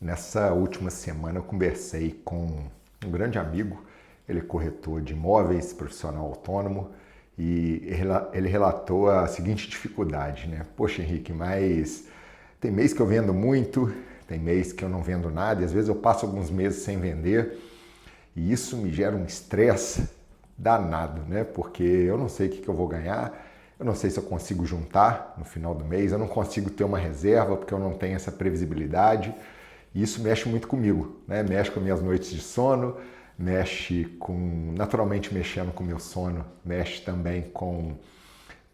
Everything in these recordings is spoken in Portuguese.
Nessa última semana eu conversei com um grande amigo, ele é corretor de imóveis, profissional autônomo, e ele relatou a seguinte dificuldade, né? Poxa, Henrique, mas tem mês que eu vendo muito, tem mês que eu não vendo nada, e às vezes eu passo alguns meses sem vender, e isso me gera um estresse danado, né? Porque eu não sei o que eu vou ganhar, eu não sei se eu consigo juntar no final do mês, eu não consigo ter uma reserva porque eu não tenho essa previsibilidade. E isso mexe muito comigo, né? Mexe com minhas noites de sono, mexe com, naturalmente mexendo com o meu sono, mexe também com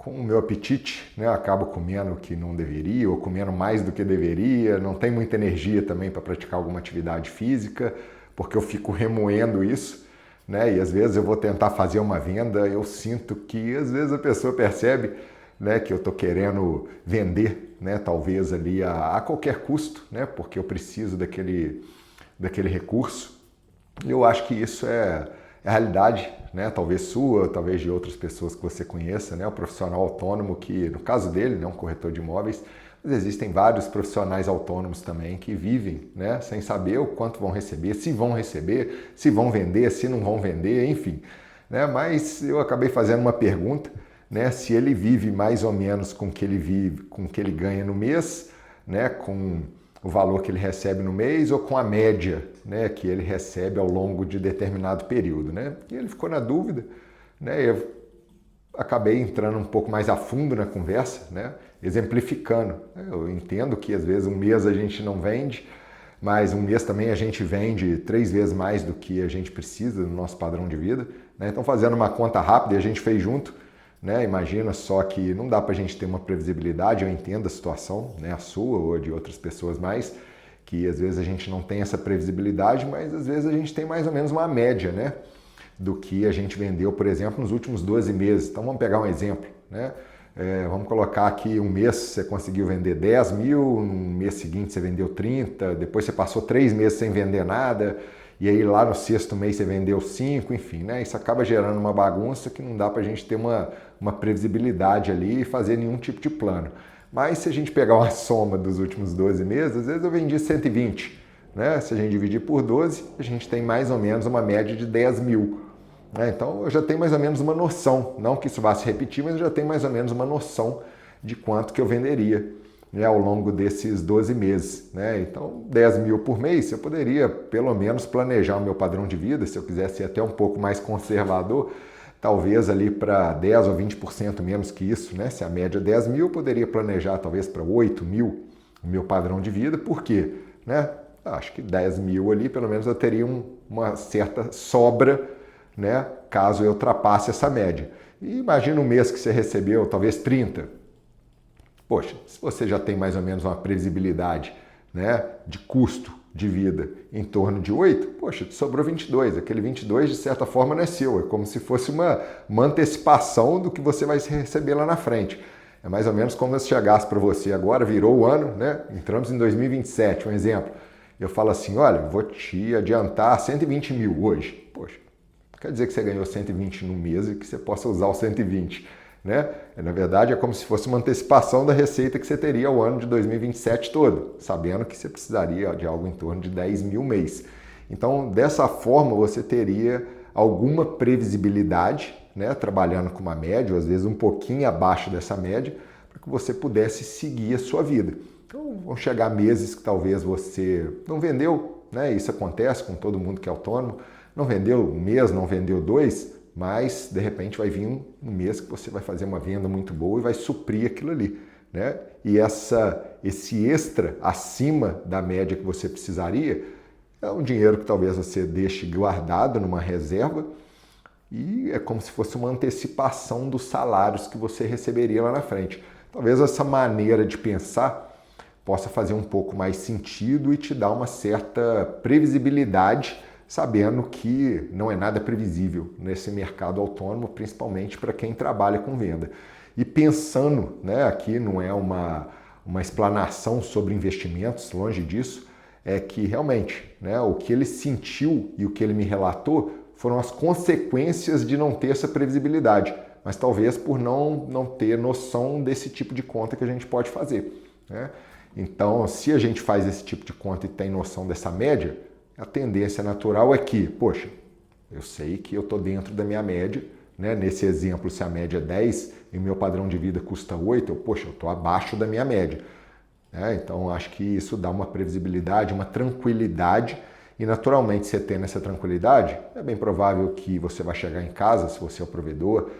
o meu apetite, né? Eu acabo comendo o que não deveria, ou comendo mais do que deveria, não tem muita energia também para praticar alguma atividade física, porque eu fico remoendo isso, né? E às vezes eu vou tentar fazer uma venda, eu sinto que às vezes a pessoa percebe, né, que eu estou querendo vender, né, talvez ali a qualquer custo, né, porque eu preciso daquele recurso. Eu acho que isso é a realidade, né, talvez sua, talvez de outras pessoas que você conheça, né, o profissional autônomo que, no caso dele, né, um corretor de imóveis, mas existem vários profissionais autônomos também que vivem, né, sem saber o quanto vão receber, se vão vender, se não vão vender, enfim. Né, mas eu acabei fazendo uma pergunta, né, se ele vive mais ou menos com o que ele vive, com o que ele ganha no mês, né, com o valor que ele recebe no mês ou com a média, né, que ele recebe ao longo de determinado período, né? E ele ficou na dúvida, né? Eu acabei entrando um pouco mais a fundo na conversa, né, exemplificando. Eu entendo que às vezes um mês a gente não vende, mas um mês também a gente vende 3 vezes mais do que a gente precisa no nosso padrão de vida, né? Então, fazendo uma conta rápida, e a gente fez junto, né? Imagina só que não dá para a gente ter uma previsibilidade, eu entendo a situação, né? A sua ou de outras pessoas mais, que às vezes a gente não tem essa previsibilidade, mas às vezes a gente tem mais ou menos uma média, né, do que a gente vendeu, por exemplo, nos últimos 12 meses. Então vamos pegar um exemplo, né? Vamos colocar aqui um mês você conseguiu vender 10 mil, no mês seguinte você vendeu 30, depois você passou 3 meses sem vender nada, e aí lá no sexto mês você vendeu 5, enfim, né? Isso acaba gerando uma bagunça que não dá para a gente ter uma previsibilidade ali e fazer nenhum tipo de plano. Mas se a gente pegar uma soma dos últimos 12 meses, às vezes eu vendi 120, né? Se a gente dividir por 12, a gente tem mais ou menos uma média de 10 mil. Então eu já tenho mais ou menos uma noção, não que isso vá se repetir, mas eu já tenho mais ou menos uma noção de quanto que eu venderia, né, ao longo desses 12 meses. Né? Então 10 mil por mês, eu poderia pelo menos planejar o meu padrão de vida, se eu quisesse ser até um pouco mais conservador, talvez ali para 10 ou 20% menos que isso, né? Se a média é 10 mil, eu poderia planejar talvez para 8 mil o meu padrão de vida. Por quê? Né? Acho que 10 mil ali, pelo menos eu teria uma certa sobra, né, caso eu ultrapasse essa média. E imagina um mês que você recebeu talvez 30. Poxa, se você já tem mais ou menos uma previsibilidade, né, de custo de vida em torno de 8, poxa, te sobrou 22. Aquele 22 de certa forma não é seu, é como se fosse uma antecipação do que você vai receber lá na frente. É mais ou menos como se chegasse para você agora, virou o ano, né? Entramos em 2027, um exemplo. Eu falo assim, olha, vou te adiantar 120 mil hoje. Poxa, quer dizer que você ganhou 120 no mês e que você possa usar os 120, né? Na verdade, é como se fosse uma antecipação da receita que você teria ao ano de 2027 todo, sabendo que você precisaria de algo em torno de 10 mil mês. Então, dessa forma, você teria alguma previsibilidade, né? Trabalhando com uma média, ou às vezes um pouquinho abaixo dessa média, para que você pudesse seguir a sua vida. Então, vão chegar meses que talvez você não vendeu, né? Isso acontece com todo mundo que é autônomo, não vendeu um mês, não vendeu 2, mas de repente vai vir um mês que você vai fazer uma venda muito boa e vai suprir aquilo ali, né? E esse extra acima da média que você precisaria é um dinheiro que talvez você deixe guardado numa reserva e é como se fosse uma antecipação dos salários que você receberia lá na frente. Talvez essa maneira de pensar possa fazer um pouco mais sentido e te dar uma certa previsibilidade, sabendo que não é nada previsível nesse mercado autônomo, principalmente para quem trabalha com venda. E pensando, né, aqui não é uma explanação sobre investimentos, longe disso, é que realmente, né, o que ele sentiu e o que ele me relatou foram as consequências de não ter essa previsibilidade, mas talvez por não ter noção desse tipo de conta que a gente pode fazer, né? Então, se a gente faz esse tipo de conta e tem noção dessa média, a tendência natural é que, poxa, eu sei que eu estou dentro da minha média, né? Nesse exemplo, se a média é 10 e o meu padrão de vida custa 8, eu estou abaixo da minha média. Então, acho que isso dá uma previsibilidade, uma tranquilidade. E, naturalmente, você tendo essa tranquilidade, é bem provável que você vai chegar em casa, se você é o provedor,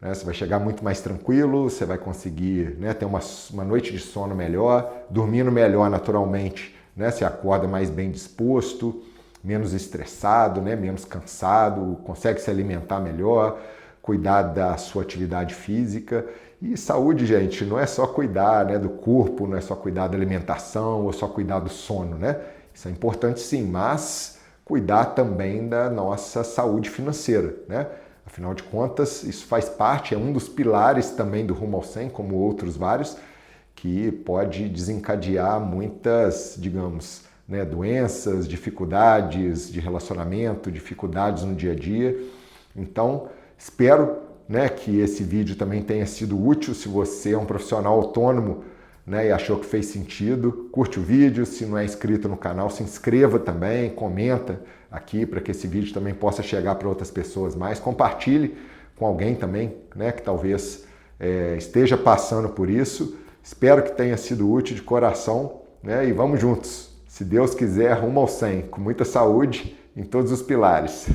né? Você vai chegar muito mais tranquilo, você vai conseguir, né, ter uma noite de sono melhor, dormindo melhor naturalmente, né? Você acorda mais bem disposto, menos estressado, né? Menos cansado, consegue se alimentar melhor, cuidar da sua atividade física. E saúde, gente, não é só cuidar, né, do corpo, não é só cuidar da alimentação ou só cuidar do sono, né? Isso é importante sim, mas cuidar também da nossa saúde financeira, né? Afinal de contas, isso faz parte, é um dos pilares também do Rumo ao 100, como outros vários, que pode desencadear muitas, digamos, né, doenças, dificuldades de relacionamento, dificuldades no dia a dia. Então, espero, né, que esse vídeo também tenha sido útil. Se você é um profissional autônomo, né, e achou que fez sentido, curte o vídeo. Se não é inscrito no canal, se inscreva também, comenta aqui para que esse vídeo também possa chegar para outras pessoas mais. Compartilhe com alguém também, né, que talvez esteja passando por isso. Espero que tenha sido útil de coração, né, e vamos juntos. Se Deus quiser, rumo ao 100, com muita saúde em todos os pilares.